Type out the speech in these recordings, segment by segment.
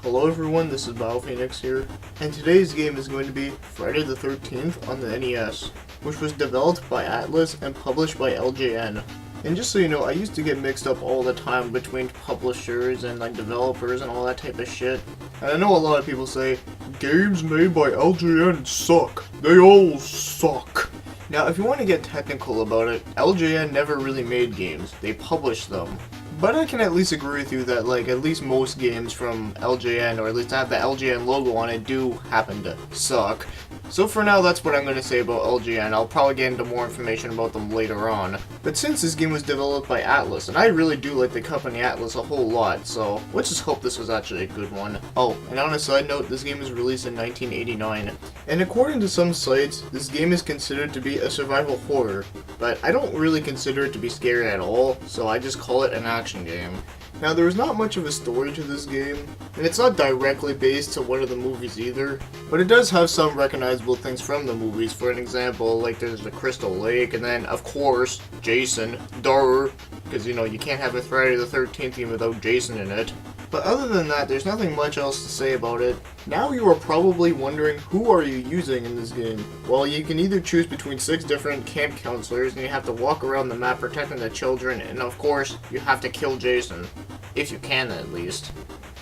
Hello everyone, this is BioPhoenix here, and today's game is going to be Friday the 13th on the NES, which was developed by Atlas and published by LJN. And just so you know, I used to get mixed up all the time between publishers and like developers and all that type of shit. And I know a lot of people say, games made by LJN suck. They all suck. Now, if you want to get technical about it, LJN never really made games. They published them. But I can at least agree with you that, like, at least most games from LJN, or at least have the LJN logo on it, do happen to suck. So for now, that's what I'm going to say about LJN. I'll probably get into more information about them later on. But since this game was developed by Atlas, and I really do like the company Atlas a whole lot, so let's just hope this was actually a good one. Oh, and on a side note, this game was released in 1989. And according to some sites, this game is considered to be a survival horror, but I don't really consider it to be scary at all, so I just call it an action game. Now, there is not much of a story to this game, and it's not directly based to one of the movies either, but it does have some recognizable things from the movies. For an example, like there's the Crystal Lake, and then, of course, Jason, Durr, because, you know, you can't have a Friday the 13th game without Jason in it. But other than that, there's nothing much else to say about it. Now you are probably wondering, who are you using in this game? Well, you can either choose between 6 different camp counselors, and you have to walk around the map protecting the children, and of course, you have to kill Jason. If you can, at least.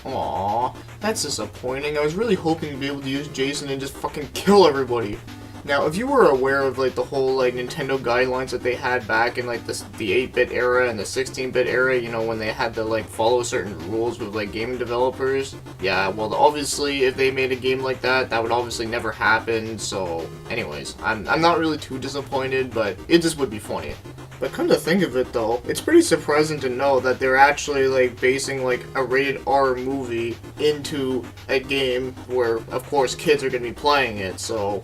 Aww, that's disappointing. I was really hoping to be able to use Jason and just fucking kill everybody. Now, if you were aware of, like, the whole, like, Nintendo guidelines that they had back in, like, the 8-bit era and the 16-bit era, you know, when they had to, like, follow certain rules with, like, game developers, yeah, well, obviously, if they made a game like that, that would obviously never happen, so, anyways, I'm not really too disappointed, but it just would be funny. But come to think of it, though, it's pretty surprising to know that they're actually, like, basing, like, a rated R movie into a game where, of course, kids are gonna be playing it, so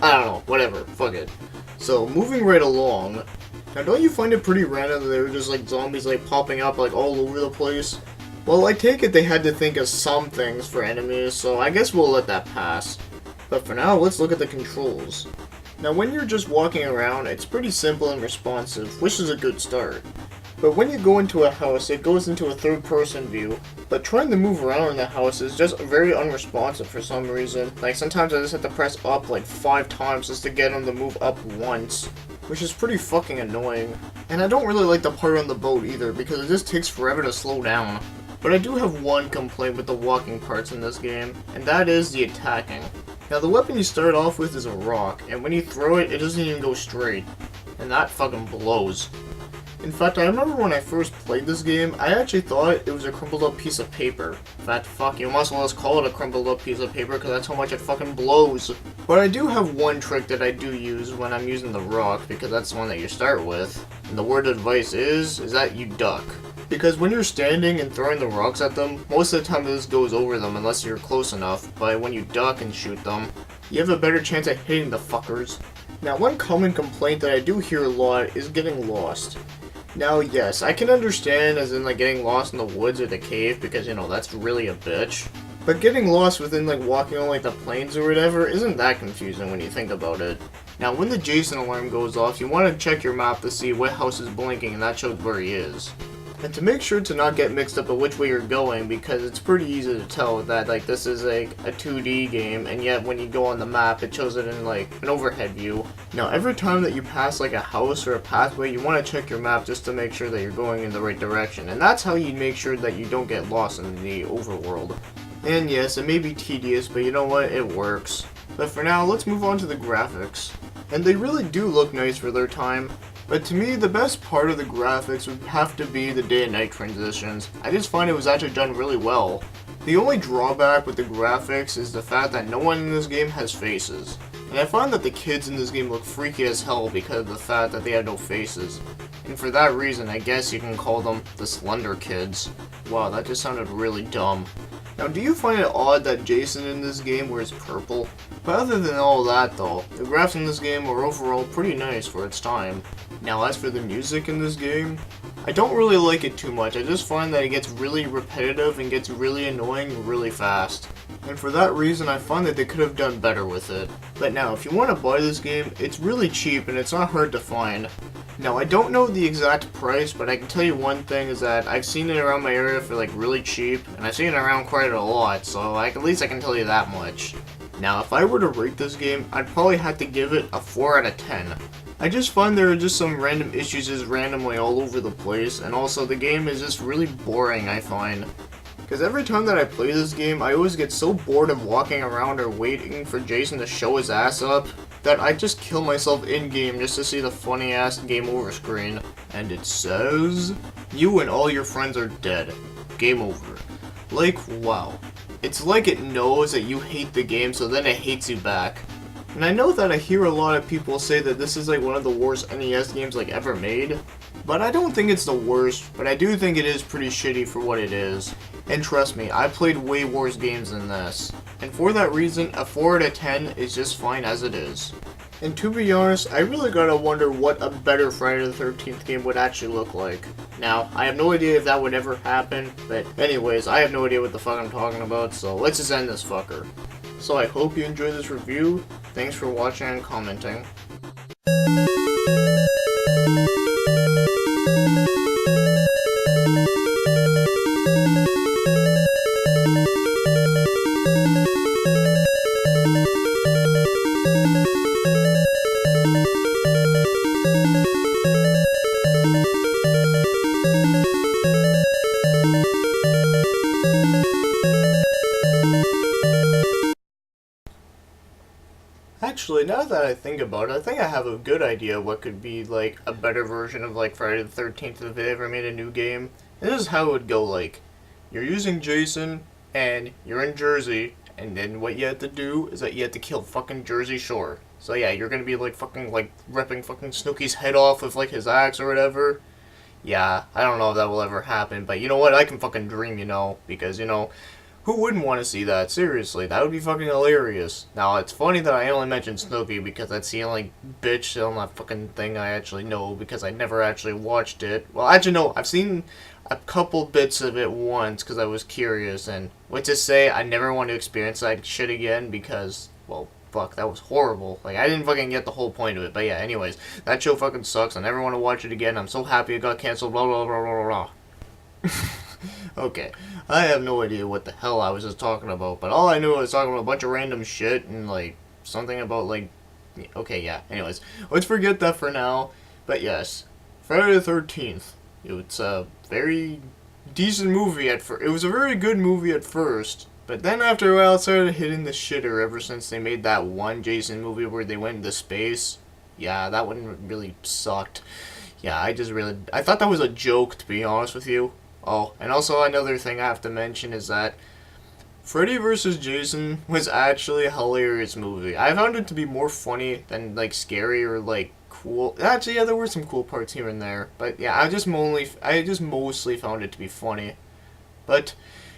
I don't know, whatever, fuck it. So, moving right along, now don't you find it pretty random that there were just like zombies like popping up like all over the place? Well, I take it they had to think of some things for enemies, so I guess we'll let that pass. But for now, let's look at the controls. Now when you're just walking around, it's pretty simple and responsive, which is a good start. But when you go into a house, it goes into a third-person view. But trying to move around in the house is just very unresponsive for some reason. Like, sometimes I just have to press up like 5 times just to get them to move up once. Which is pretty fucking annoying. And I don't really like the part on the boat either, because it just takes forever to slow down. But I do have one complaint with the walking parts in this game, and that is the attacking. Now, the weapon you start off with is a rock, and when you throw it, it doesn't even go straight. And that fucking blows. In fact, I remember when I first played this game, I actually thought it was a crumpled up piece of paper. In fact, fuck, you might as well just call it a crumpled up piece of paper because that's how much it fucking blows. But I do have one trick that I do use when I'm using the rock, because that's the one that you start with. And the word of advice is that you duck. Because when you're standing and throwing the rocks at them, most of the time this goes over them unless you're close enough. But when you duck and shoot them, you have a better chance at hitting the fuckers. Now, one common complaint that I do hear a lot is getting lost. Now, yes, I can understand as in, like, getting lost in the woods or the cave, because, you know, that's really a bitch. But getting lost within, like, walking on, like, the plains or whatever isn't that confusing when you think about it. Now, when the Jason alarm goes off, you want to check your map to see what house is blinking, and that shows where he is. And to make sure to not get mixed up with which way you're going, because it's pretty easy to tell that, like, this is, like, a 2D game, and yet when you go on the map, it shows it in, like, an overhead view. Now, every time that you pass, like, a house or a pathway, you want to check your map just to make sure that you're going in the right direction. And that's how you make sure that you don't get lost in the overworld. And yes, it may be tedious, but you know what? It works. But for now, let's move on to the graphics. And they really do look nice for their time. But to me, the best part of the graphics would have to be the day and night transitions. I just find it was actually done really well. The only drawback with the graphics is the fact that no one in this game has faces. And I find that the kids in this game look freaky as hell because of the fact that they have no faces. And for that reason, I guess you can call them the Slender Kids. Wow, that just sounded really dumb. Now, do you find it odd that Jason in this game wears purple? But other than all that though, the graphics in this game are overall pretty nice for its time. Now, as for the music in this game, I don't really like it too much. I just find that it gets really repetitive and gets really annoying really fast. and for that reason I find that they could have done better with it. But now, if you want to buy this game, it's really cheap and it's not hard to find. Now, I don't know the exact price, but I can tell you one thing is that I've seen it around my area for like really cheap, and I've seen it around quite a lot, so like at least I can tell you that much. Now, if I were to rate this game, I'd probably have to give it a 4 out of 10. I just find there are just some random issues just randomly all over the place, and also the game is just really boring, I find. Because every time that I play this game, I always get so bored of walking around or waiting for Jason to show his ass up, that I just kill myself in-game just to see the funny-ass game over screen. And it says, "You and all your friends are dead. Game over." Like, wow. It's like it knows that you hate the game, so then it hates you back. And I know that I hear a lot of people say that this is like one of the worst NES games like ever made, but I don't think it's the worst, but I do think it is pretty shitty for what it is. And trust me, I played way worse games than this. And for that reason, a 4 out of 10 is just fine as it is. And to be honest, I really gotta wonder what a better Friday the 13th game would actually look like. Now, I have no idea if that would ever happen, but anyways, I have no idea what the fuck I'm talking about, so let's just end this fucker. So I hope you enjoyed this review. Thanks for watching and commenting. Actually, now that I think about it, I think I have a good idea what could be, like, a better version of, like, Friday the 13th if they ever made a new game. And this is how it would go, like, you're using Jason, and you're in Jersey, and then what you have to do is that you have to kill fucking Jersey Shore. So yeah, you're gonna be, like, fucking, like, ripping fucking Snooki's head off with, like, his axe or whatever. Yeah, I don't know if that will ever happen, but you know what, I can fucking dream, you know, because, you know, who wouldn't want to see that? Seriously, that would be fucking hilarious. Now, it's funny that I only mentioned Snooki because that's the only bitch on that fucking thing I actually know because I never actually watched it. Well, actually, no, I've seen a couple bits of it once because I was curious, and what to say, I never want to experience that shit again because, well, fuck, that was horrible. Like, I didn't fucking get the whole point of it, but yeah, anyways, that show fucking sucks. I never want to watch it again. I'm so happy it got canceled, blah, blah, blah, blah, blah. Okay, I have no idea what the hell I was just talking about, but all I knew I was talking about a bunch of random shit and, like, something about, like, okay, yeah, anyways, let's forget that for now, but yes, Friday the 13th, it's a very decent movie it was a very good movie at first, but then after a while it started hitting the shitter ever since they made that one Jason movie where they went into space. Yeah, that one really sucked. Yeah, I thought that was a joke, to be honest with you. Oh, and also another thing I have to mention is that Freddy vs. Jason was actually a hilarious movie. I found it to be more funny than, like, scary or, like, cool. Actually, yeah, there were some cool parts here and there. But, yeah, I just mostly found it to be funny. But,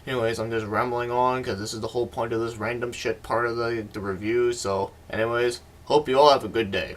anyways, I'm just rambling on because this is the whole point of this random shit part of the review. So, anyways, hope you all have a good day.